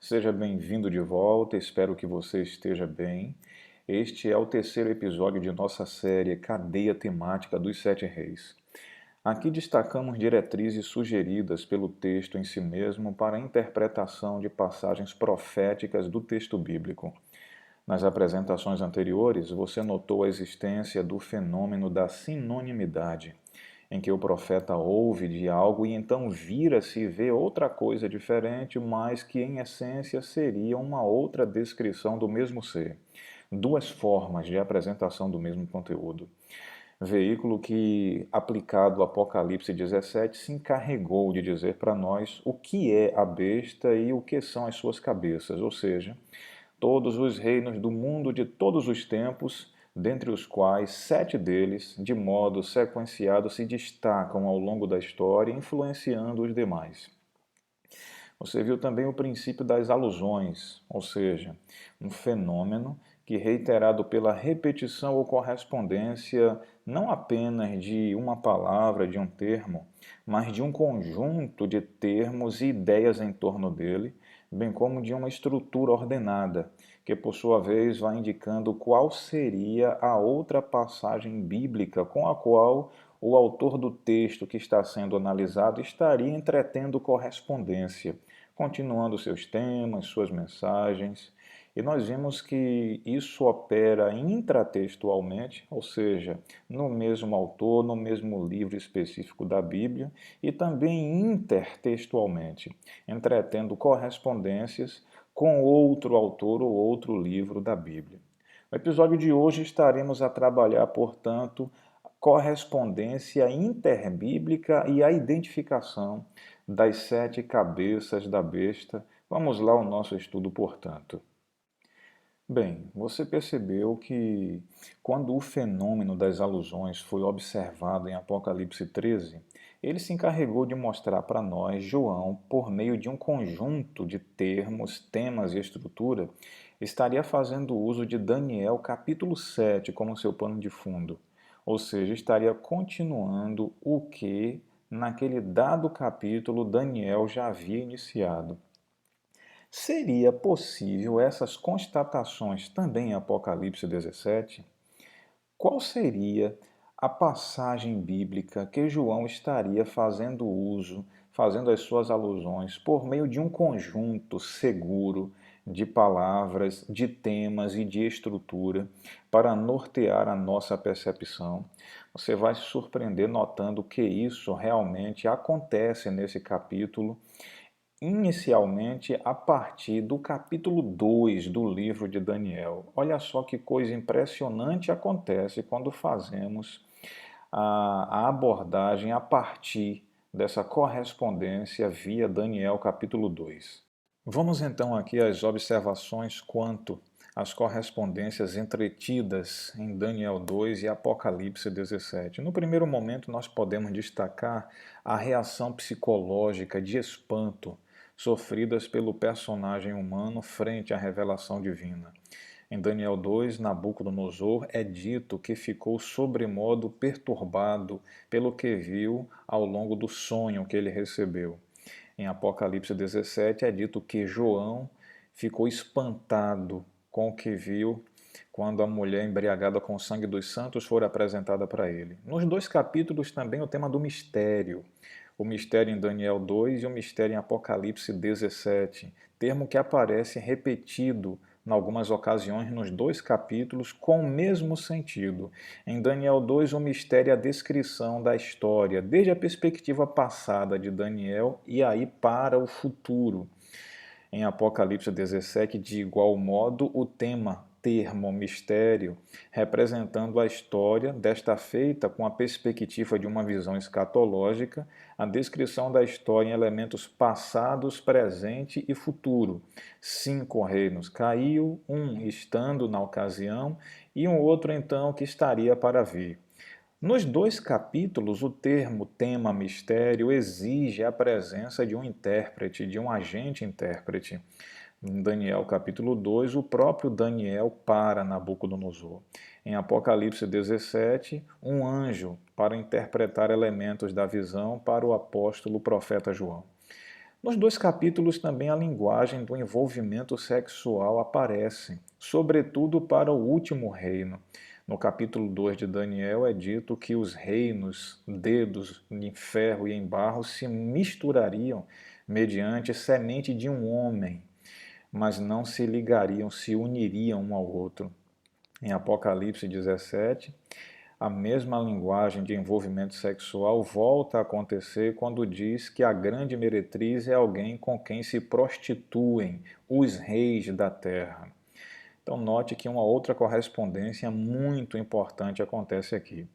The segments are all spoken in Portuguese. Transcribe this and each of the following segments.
Seja bem-vindo de volta, espero que você esteja bem. Este é o terceiro episódio de nossa série Cadeia Temática dos Sete Reis. Aqui destacamos diretrizes sugeridas pelo texto em si mesmo para a interpretação de passagens proféticas do texto bíblico. Nas apresentações anteriores, você notou a existência do fenômeno da sinonimidade, em que o profeta ouve de algo e então vira-se e vê outra coisa diferente, mas que em essência seria uma outra descrição do mesmo ser. Duas formas de apresentação do mesmo conteúdo. Veículo que, aplicado ao Apocalipse 17, se encarregou de dizer para nós o que é a besta e o que são as suas cabeças, ou seja, todos os reinos do mundo de todos os tempos, dentre os quais 7 deles, de modo sequenciado, se destacam ao longo da história, influenciando os demais. Você viu também o princípio das alusões, ou seja, um fenômeno que, reiterado pela repetição ou correspondência não apenas de uma palavra, de um termo, mas de um conjunto de termos e ideias em torno dele, bem como de uma estrutura ordenada, que por sua vez vai indicando qual seria a outra passagem bíblica com a qual o autor do texto que está sendo analisado estaria entretendo correspondência, continuando seus temas, suas mensagens. E nós vimos que isso opera intratextualmente, ou seja, no mesmo autor, no mesmo livro específico da Bíblia, e também intertextualmente, entretendo correspondências com outro autor ou outro livro da Bíblia. No episódio de hoje estaremos a trabalhar, portanto, correspondência interbíblica e a identificação das 7 cabeças da besta. Vamos lá ao nosso estudo, portanto. Bem, você percebeu que quando o fenômeno das alusões foi observado em Apocalipse 13, ele se encarregou de mostrar para nós, João, por meio de um conjunto de termos, temas e estrutura, estaria fazendo uso de Daniel capítulo 7 como seu pano de fundo. Ou seja, estaria continuando o que, naquele dado capítulo, Daniel já havia iniciado. Seria possível essas constatações também em Apocalipse 17? Qual seria a passagem bíblica que João estaria fazendo uso, fazendo as suas alusões, por meio de um conjunto seguro de palavras, de temas e de estrutura para nortear a nossa percepção? Você vai se surpreender notando que isso realmente acontece nesse capítulo, inicialmente a partir do capítulo 2 do livro de Daniel. Olha só que coisa impressionante acontece quando fazemos a abordagem a partir dessa correspondência via Daniel capítulo 2. Vamos então aqui às observações quanto às correspondências entretidas em Daniel 2 e Apocalipse 17. No primeiro momento, nós podemos destacar a reação psicológica de espanto sofridas pelo personagem humano frente à revelação divina. Em Daniel 2, Nabucodonosor é dito que ficou sobremodo perturbado pelo que viu ao longo do sonho que ele recebeu. Em Apocalipse 17 é dito que João ficou espantado com o que viu quando a mulher embriagada com o sangue dos santos for apresentada para ele. Nos dois capítulos também o tema do mistério. O mistério em Daniel 2 e o mistério em Apocalipse 17, termo que aparece repetido em algumas ocasiões nos dois capítulos com o mesmo sentido. Em Daniel 2, o mistério é a descrição da história, desde a perspectiva passada de Daniel e aí para o futuro. Em Apocalipse 17, de igual modo, o tema termo mistério, representando a história, desta feita com a perspectiva de uma visão escatológica, a descrição da história em elementos passados, presente e futuro. 5 reinos caiu, um estando na ocasião e um outro então que estaria para vir. Nos dois capítulos, o termo tema mistério exige a presença de um intérprete, de um agente intérprete. Em Daniel capítulo 2, o próprio Daniel para Nabucodonosor. Em Apocalipse 17, um anjo para interpretar elementos da visão para o apóstolo profeta João. Nos dois capítulos também a linguagem do envolvimento sexual aparece, sobretudo para o último reino. No capítulo 2 de Daniel é dito que os reinos, dedos em ferro e em barro, se misturariam mediante semente de um homem, mas não se ligariam, se uniriam um ao outro. Em Apocalipse 17, a mesma linguagem de envolvimento sexual volta a acontecer quando diz que a grande meretriz é alguém com quem se prostituem os reis da terra. Então, note que uma outra correspondência muito importante acontece aqui.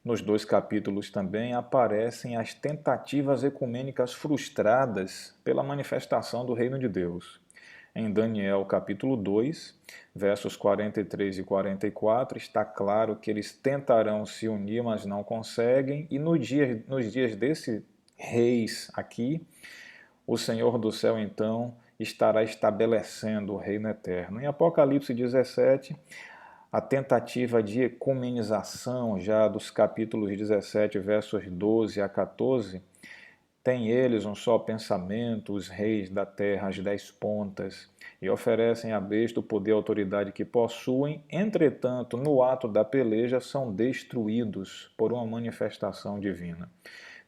Nos dois capítulos também aparecem as tentativas ecumênicas frustradas pela manifestação do reino de Deus. Em Daniel capítulo 2, versos 43 e 44, está claro que eles tentarão se unir, mas não conseguem, e nos dias desses reis aqui, o Senhor do céu então estará estabelecendo o reino eterno. Em Apocalipse 17, a tentativa de ecumenização já dos capítulos 17, versos 12 a 14, têm eles um só pensamento, os reis da terra, as 10 pontas, e oferecem à besta o poder e a autoridade que possuem, entretanto, no ato da peleja, são destruídos por uma manifestação divina.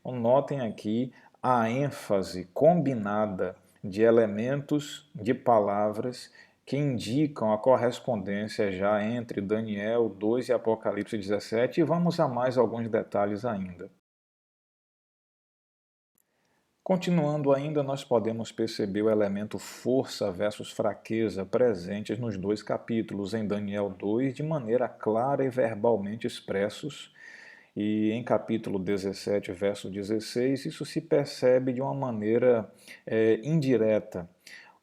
Então, notem aqui a ênfase combinada de elementos, de palavras, que indicam a correspondência já entre Daniel 2 e Apocalipse 17, e vamos a mais alguns detalhes ainda. Continuando ainda, nós podemos perceber o elemento força versus fraqueza presentes nos dois capítulos, em Daniel 2, de maneira clara e verbalmente expressos, e em capítulo 17, verso 16, isso se percebe de uma maneira indireta,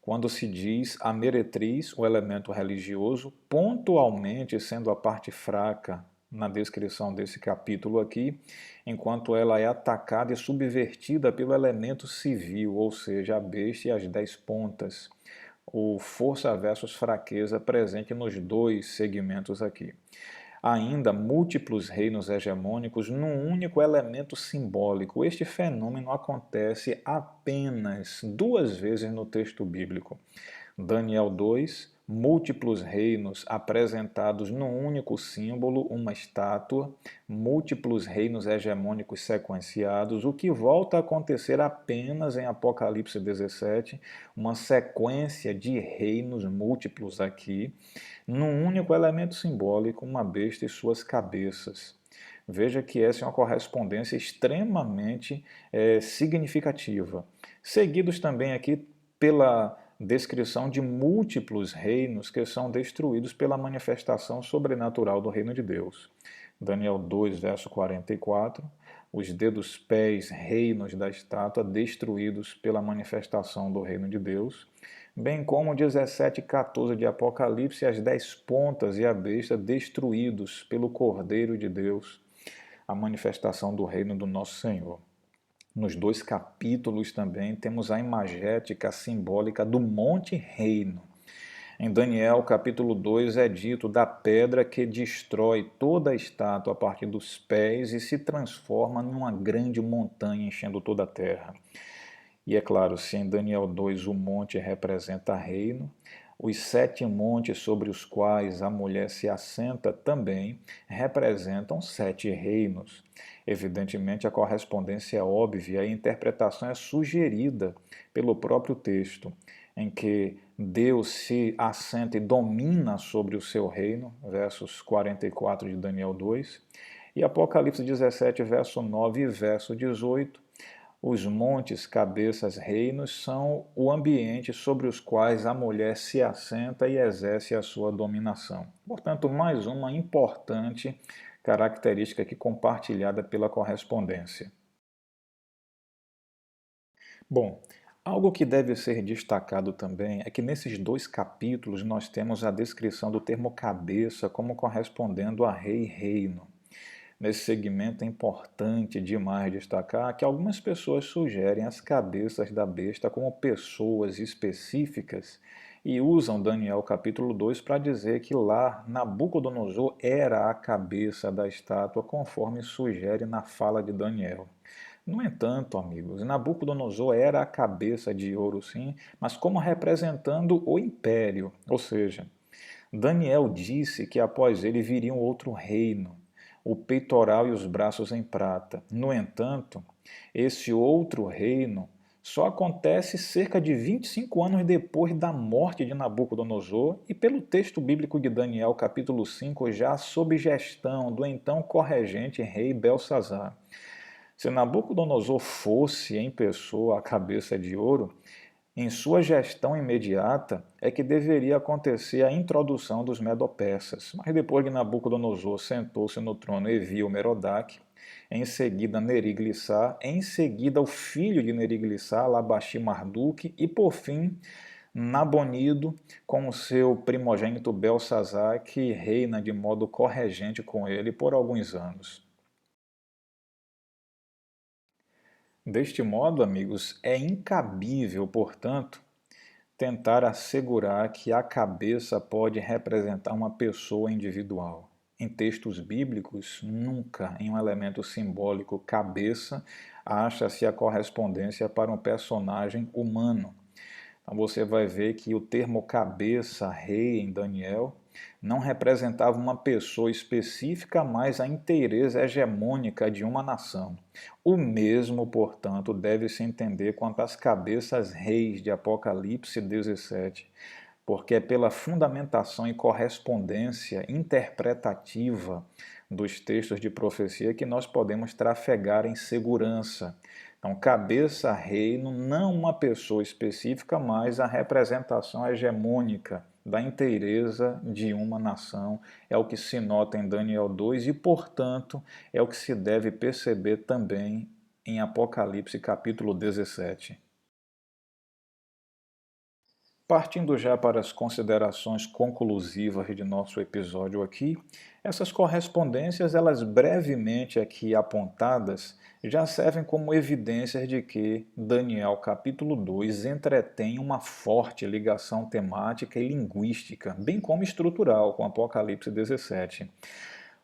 quando se diz a meretriz, o elemento religioso, pontualmente sendo a parte fraca na descrição desse capítulo aqui, enquanto ela é atacada e subvertida pelo elemento civil, ou seja, a besta e as 10 pontas. O força versus fraqueza presente nos dois segmentos aqui. Ainda múltiplos reinos hegemônicos num único elemento simbólico. Este fenômeno acontece apenas duas vezes no texto bíblico. Daniel 2, múltiplos reinos apresentados num único símbolo, uma estátua, múltiplos reinos hegemônicos sequenciados, o que volta a acontecer apenas em Apocalipse 17, uma sequência de reinos múltiplos aqui, num único elemento simbólico, uma besta e suas cabeças. Veja que essa é uma correspondência extremamente significativa. Seguidos também aqui pela descrição de múltiplos reinos que são destruídos pela manifestação sobrenatural do reino de Deus. Daniel 2, verso 44, os dedos pés, reinos da estátua, destruídos pela manifestação do reino de Deus, bem como 17:14 de Apocalipse, as 10 pontas e a besta destruídos pelo Cordeiro de Deus, a manifestação do reino do nosso Senhor. Nos dois capítulos também temos a imagética simbólica do Monte Reino. Em Daniel, capítulo 2, é dito da pedra que destrói toda a estátua a partir dos pés e se transforma numa grande montanha enchendo toda a terra. E é claro, se em Daniel 2 o monte representa reino, os 7 montes sobre os quais a mulher se assenta também representam 7 reinos. Evidentemente, a correspondência é óbvia e a interpretação é sugerida pelo próprio texto, em que Deus se assenta e domina sobre o seu reino, versos 44 de Daniel 2, e Apocalipse 17, verso 9 e verso 18, os montes, cabeças, reinos são o ambiente sobre os quais a mulher se assenta e exerce a sua dominação. Portanto, mais uma importante característica aqui compartilhada pela correspondência. Bom, algo que deve ser destacado também é que nesses dois capítulos nós temos a descrição do termo cabeça como correspondendo a rei e reino. Nesse segmento é importante demais destacar que algumas pessoas sugerem as cabeças da besta como pessoas específicas e usam Daniel capítulo 2 para dizer que lá Nabucodonosor era a cabeça da estátua, conforme sugere na fala de Daniel. No entanto, amigos, Nabucodonosor era a cabeça de ouro, sim, mas como representando o império, ou seja, Daniel disse que após ele viria um outro reino, o peitoral e os braços em prata. No entanto, esse outro reino só acontece cerca de 25 anos depois da morte de Nabucodonosor e pelo texto bíblico de Daniel, capítulo 5, já sob gestão do então corregente rei Belsazar. Se Nabucodonosor fosse em pessoa a cabeça de ouro, em sua gestão imediata é que deveria acontecer a introdução dos Medo-Persas. Mas depois que Nabucodonosor sentou-se no trono e viu Merodach, em seguida Neriglissar, em seguida o filho de Neriglissar, Labashi-Marduk, e por fim Nabonido com o seu primogênito Belsazar, que reina de modo corregente com ele por alguns anos. Deste modo, amigos, é incabível, portanto, tentar assegurar que a cabeça pode representar uma pessoa individual. Em textos bíblicos, nunca em um elemento simbólico cabeça acha-se a correspondência para um personagem humano. Então você vai ver que o termo cabeça, rei em Daniel, não representava uma pessoa específica, mas a inteireza hegemônica de uma nação. O mesmo, portanto, deve-se entender quanto às cabeças reis de Apocalipse 17, porque é pela fundamentação e correspondência interpretativa dos textos de profecia que nós podemos trafegar em segurança. Então, cabeça, reino, não uma pessoa específica, mas a representação hegemônica da inteireza de uma nação. É o que se nota em Daniel 2 e, portanto, é o que se deve perceber também em Apocalipse capítulo 17. Partindo já para as considerações conclusivas de nosso episódio aqui, essas correspondências, elas brevemente aqui apontadas, já servem como evidências de que Daniel capítulo 2 entretém uma forte ligação temática e linguística, bem como estrutural, com Apocalipse 17.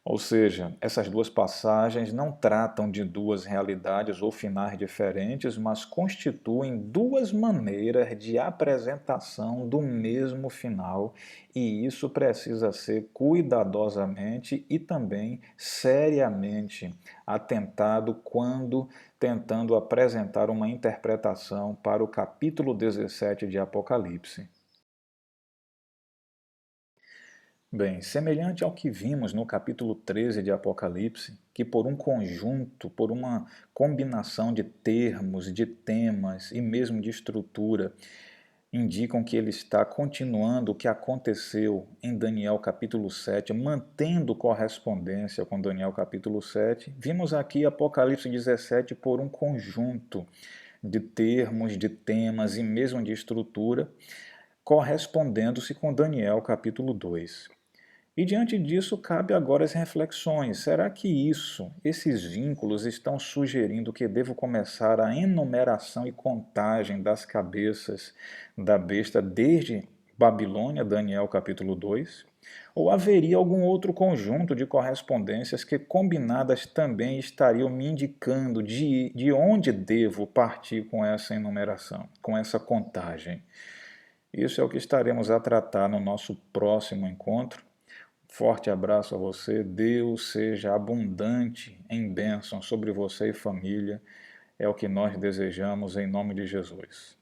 Ou seja, essas duas passagens não tratam de duas realidades ou finais diferentes, mas constituem duas maneiras de apresentação do mesmo final, e isso precisa ser cuidadosamente e também seriamente atentado quando tentando apresentar uma interpretação para o capítulo 17 de Apocalipse. Bem, semelhante ao que vimos no capítulo 13 de Apocalipse, que por um conjunto, por uma combinação de termos, de temas e mesmo de estrutura, indicam que ele está continuando o que aconteceu em Daniel capítulo 7, mantendo correspondência com Daniel capítulo 7, vimos aqui Apocalipse 17 por um conjunto de termos, de temas e mesmo de estrutura, correspondendo-se com Daniel capítulo 2. E diante disso, cabe agora as reflexões. Será que esses vínculos estão sugerindo que devo começar a enumeração e contagem das cabeças da besta desde Babilônia, Daniel capítulo 2? Ou haveria algum outro conjunto de correspondências que, combinadas, também estariam me indicando de onde devo partir com essa enumeração, com essa contagem? Isso é o que estaremos a tratar no nosso próximo encontro. Forte abraço a você, Deus seja abundante em bênção sobre você e família, é o que nós desejamos em nome de Jesus.